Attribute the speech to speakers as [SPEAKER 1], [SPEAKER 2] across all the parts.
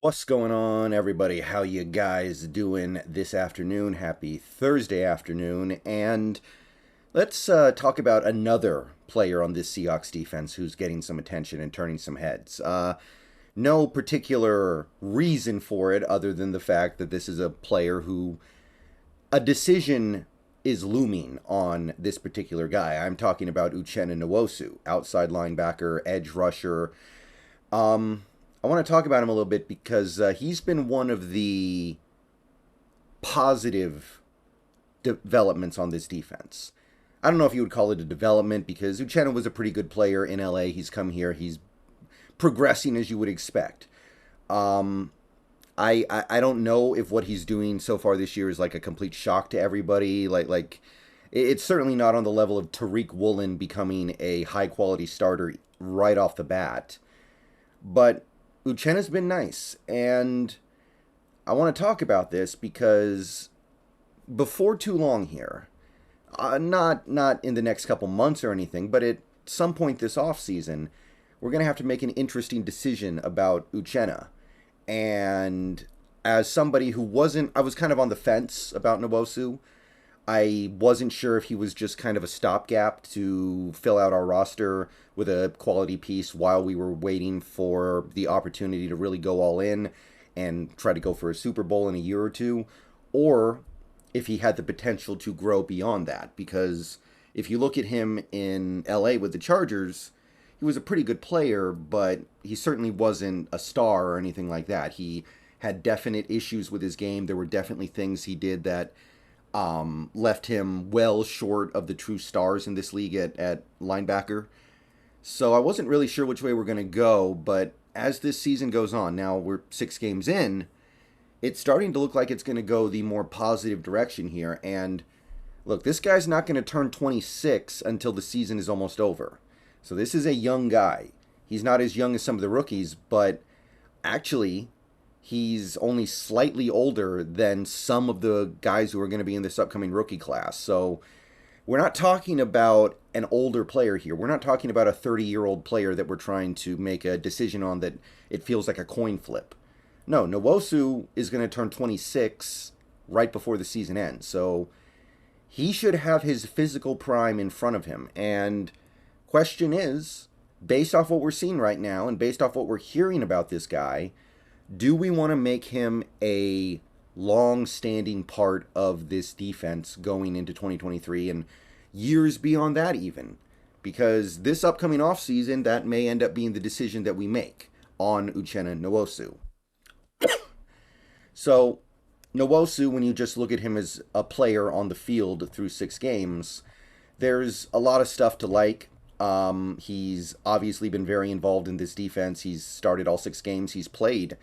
[SPEAKER 1] What's going on, everybody? How you guys doing this afternoon? Happy Thursday afternoon. And let's talk about another player on this Seahawks defense who's getting some attention and turning some heads. No particular reason for it other than the fact that this is a player who a decision is looming on this particular guy. I'm talking about Uchenna Nwosu, outside linebacker, edge rusher. Um, I want to talk about him a little bit because he's been one of the positive developments on this defense. I don't know if you would call it a development because Uchenna was a pretty good player in LA. He's come here. He's progressing as you would expect. Um, I don't know if what he's doing so far this year is like a complete shock to everybody. It's certainly not on the level of Tariq Woolen becoming a high quality starter right off the bat. But Uchenna's been nice, and I want to talk about this because before too long here, not in the next couple months or anything, but at some point this off season, we're gonna have to make an interesting decision about Uchenna. And as somebody who wasn't, I was kind of on the fence about Nwosu. I wasn't sure if he was just kind of a stopgap to fill out our roster with a quality piece while we were waiting for the opportunity to really go all in and try to go for a Super Bowl in a year or two, or if he had the potential to grow beyond that. Because if you look at him in LA with the Chargers, he was a pretty good player, but he certainly wasn't a star or anything like that. He had definite issues with his game. There were definitely things he did that left him well short of the true stars in this league at linebacker. So I wasn't really sure which way we're going to go, but as this season goes on, now we're 6 games in, it's starting to look like it's going to go the more positive direction here. And look, this guy's not going to turn 26 until the season is almost over. So this is a young guy. He's not as young as some of the rookies, but actually, he's only slightly older than some of the guys who are going to be in this upcoming rookie class. So we're not talking about an older player here. We're not talking about a 30-year-old player that we're trying to make a decision on that it feels like a coin flip. No, Nwosu is going to turn 26 right before the season ends. So he should have his physical prime in front of him. And question is, based off what we're seeing right now and based off what we're hearing about this guy, do we want to make him a long-standing part of this defense going into 2023 and years beyond that even? Because this upcoming offseason, that may end up being the decision that we make on Uchenna Nwosu. So, Nwosu, when you just look at him as a player on the field through 6 games, there's a lot of stuff to like. He's obviously been very involved in this defense. He's started all 6 games. He's played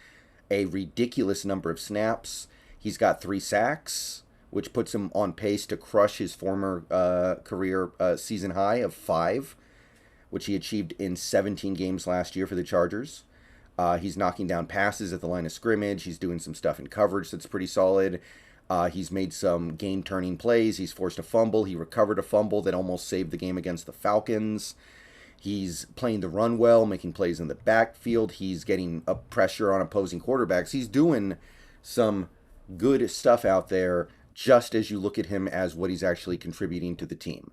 [SPEAKER 1] a ridiculous number of snaps. He's got 3 sacks, which puts him on pace to crush his former career season high of 5, which he achieved in 17 games last year for the Chargers. He's knocking down passes at the line of scrimmage. He's doing some stuff in coverage that's pretty solid. He's made some game-turning plays. He's forced a fumble. He recovered a fumble that almost saved the game against the Falcons. He's playing the run well, making plays in the backfield. He's getting up pressure on opposing quarterbacks. He's doing some good stuff out there just as you look at him as what he's actually contributing to the team.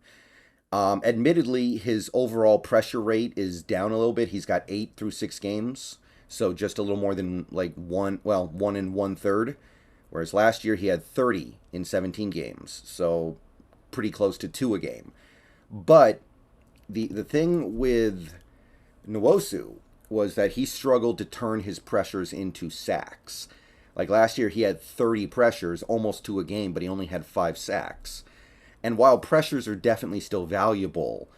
[SPEAKER 1] Admittedly, his overall pressure rate is down a little bit. He's got 8 through 6 games, so just a little more than like 1 and 1/3. Whereas last year he had 30 in 17 games, so pretty close to 2 a game. But the thing with Nwosu was that he struggled to turn his pressures into sacks. Like last year, he had 30 pressures, almost 2 a game, but he only had 5 sacks. And while pressures are definitely still valuable,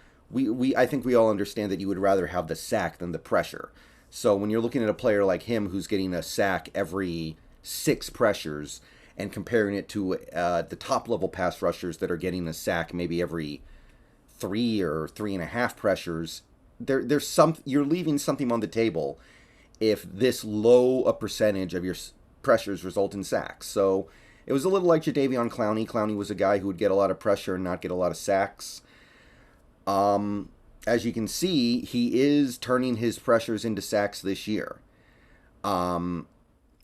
[SPEAKER 1] I think we all understand that you would rather have the sack than the pressure. So when you're looking at a player like him who's getting a sack every 6 pressures and comparing it to the top level pass rushers that are getting a sack maybe every 3 or 3.5 pressures, you're leaving something on the table if this low a percentage of your pressures result in sacks. So it was a little like Jadeveon Clowney. Clowney was a guy who would get a lot of pressure and not get a lot of sacks. As you can see, he is turning his pressures into sacks this year.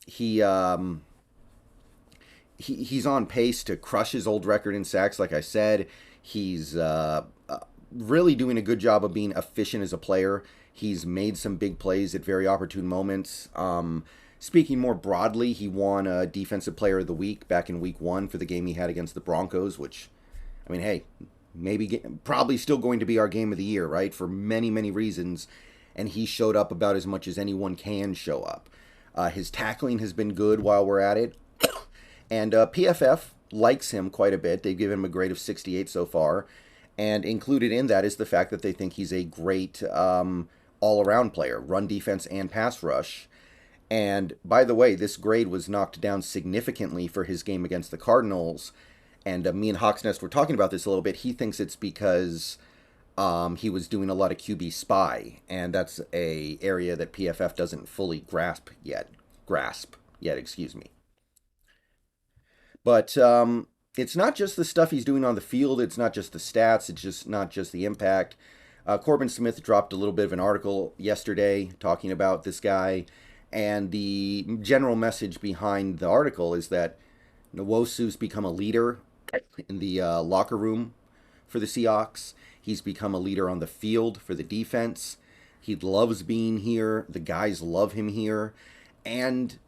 [SPEAKER 1] he he's on pace to crush his old record in sacks. Like I said, he's really doing a good job of being efficient as a player. He's made some big plays at very opportune moments. Speaking more broadly, he won a Defensive Player of the Week back in Week 1 for the game he had against the Broncos, which, I mean, hey, probably still going to be our game of the year, right? For many, many reasons. And he showed up about as much as anyone can show up. His tackling has been good while we're at it. And PFF likes him quite a bit. They've given him a grade of 68 so far. And included in that is the fact that they think he's a great all-around player, run defense and pass rush. And by the way, this grade was knocked down significantly for his game against the Cardinals. And me and Hawksnest were talking about this a little bit. He thinks it's because he was doing a lot of QB spy, and that's a area that PFF doesn't fully grasp yet. Excuse me. But it's not just the stuff he's doing on the field. It's not just the stats. It's just not just the impact. Corbin Smith dropped a little bit of an article yesterday talking about this guy, and the general message behind the article is that Nwosu's become a leader in the locker room for the Seahawks. He's become a leader on the field for the defense. He loves being here. The guys love him here. And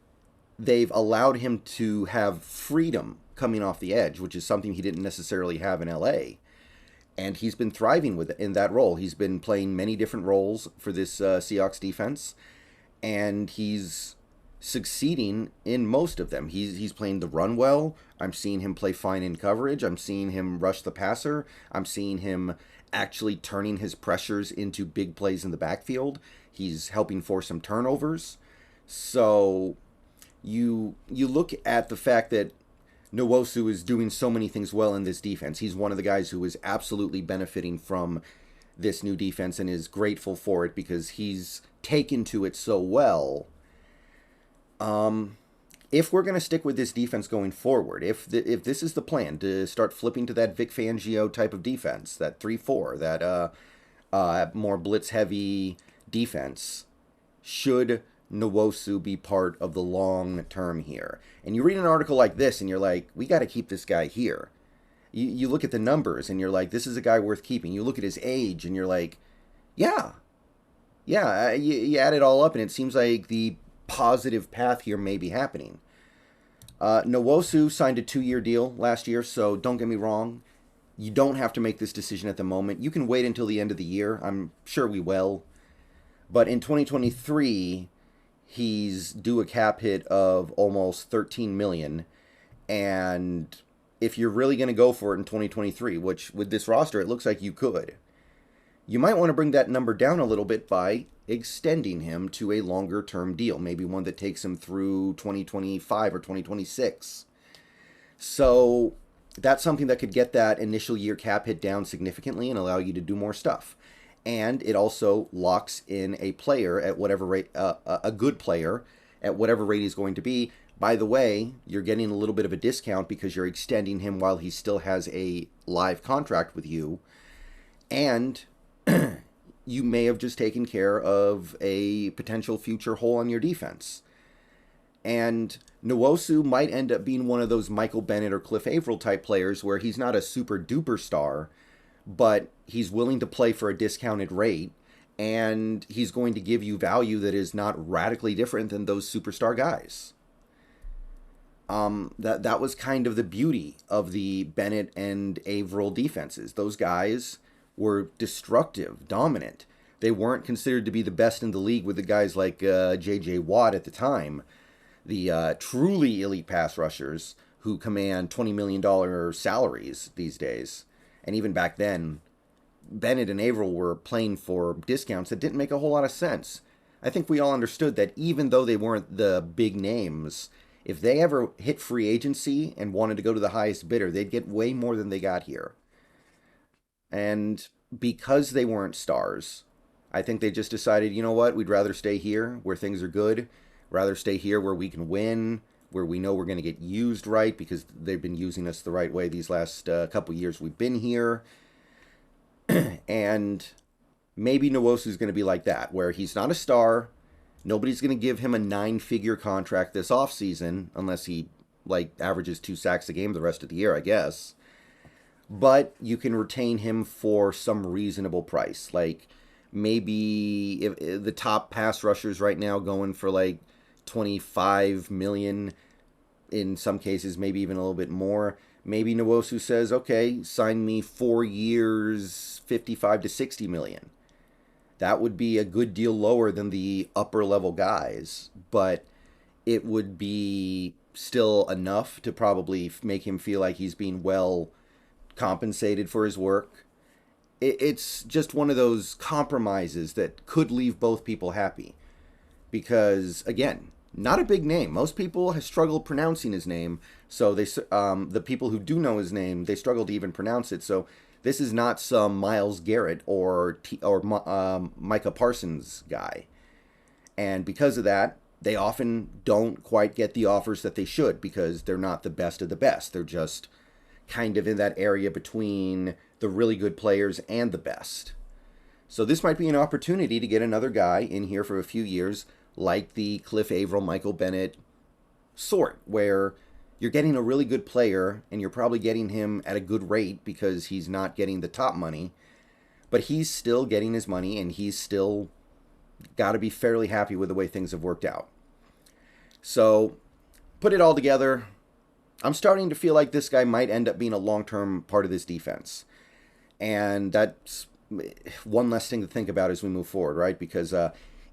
[SPEAKER 1] they've allowed him to have freedom coming off the edge, which is something he didn't necessarily have in LA. And he's been thriving in that role. He's been playing many different roles for this Seahawks defense, and he's succeeding in most of them. He's playing the run well. I'm seeing him play fine in coverage. I'm seeing him rush the passer. I'm seeing him actually turning his pressures into big plays in the backfield. He's helping force some turnovers. So you look at the fact that Nwosu is doing so many things well in this defense. He's one of the guys who is absolutely benefiting from this new defense and is grateful for it because he's taken to it so well. If we're going to stick with this defense going forward, if this is the plan to start flipping to that Vic Fangio type of defense, that 3-4, that more blitz-heavy defense, should Nwosu be part of the long term here? And you read an article like this and you're like, we got to keep this guy here. You look at the numbers and you're like, this is a guy worth keeping. You look at his age and you're like, yeah. You add it all up and it seems like the positive path here may be happening. Nwosu signed a 2-year deal last year, so don't get me wrong. You don't have to make this decision at the moment. You can wait until the end of the year. I'm sure we will. But in 2023, he's due a cap hit of almost $13 million. And if you're really going to go for it in 2023, which with this roster, it looks like you could, you might want to bring that number down a little bit by extending him to a longer term deal, maybe one that takes him through 2025 or 2026. So that's something that could get that initial year cap hit down significantly and allow you to do more stuff. And it also locks in a player at whatever rate, a good player at whatever rate he's going to be. By the way, you're getting a little bit of a discount because you're extending him while he still has a live contract with you. And you may have just taken care of a potential future hole on your defense. And Nwosu might end up being one of those Michael Bennett or Cliff Averill type players where he's not a super duper star, but he's willing to play for a discounted rate, and he's going to give you value that is not radically different than those superstar guys. That was kind of the beauty of the Bennett and Averill defenses. Those guys were destructive, dominant. They weren't considered to be the best in the league with the guys like J.J. Watt at the time, the truly elite pass rushers who command $20 million salaries these days. And even back then, Bennett and Averill were playing for discounts that didn't make a whole lot of sense. I think we all understood that even though they weren't the big names, if they ever hit free agency and wanted to go to the highest bidder, they'd get way more than they got here. And because they weren't stars, I think they just decided, you know what, we'd rather stay here where things are good, rather stay here where we can win, where we know we're going to get used right because they've been using us the right way these last couple years we've been here. And maybe Nwosu's going to be like that, where he's not a star, Nobody's going to give him a 9-figure contract this offseason unless he like averages 2 sacks a game the rest of the year, I guess. But you can retain him for some reasonable price. Like maybe if the top pass rushers right now going for like 25 million, in some cases maybe even a little bit more. Maybe Nwosu says, okay, sign me 4 years, 55 to 60 million. That would be a good deal lower than the upper level guys, but it would be still enough to probably make him feel like he's being well compensated for his work. It's just one of those compromises that could leave both people happy. Because, again, not a big name. Most people have struggled pronouncing his name, so the people who do know his name, they struggle to even pronounce it. So this is not some Myles Garrett or Micah Parsons guy. And because of that, they often don't quite get the offers that they should because they're not the best of the best. They're just kind of in that area between the really good players and the best. So this might be an opportunity to get another guy in here for a few years, like the Cliff Averill, Michael Bennett sort, where you're getting a really good player and you're probably getting him at a good rate because he's not getting the top money, but he's still getting his money and he's still got to be fairly happy with the way things have worked out. So put it all together, I'm starting to feel like this guy might end up being a long-term part of this defense. And that's one less thing to think about as we move forward, right? Because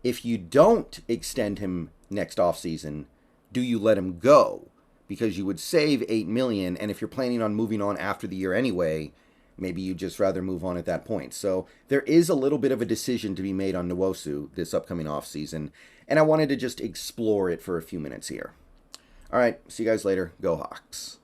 [SPEAKER 1] if you don't extend him next offseason, do you let him go? Because you would save $8 million, and if you're planning on moving on after the year anyway, maybe you'd just rather move on at that point. So there is a little bit of a decision to be made on Nwosu this upcoming offseason, and I wanted to just explore it for a few minutes here. All right, see you guys later. Go Hawks.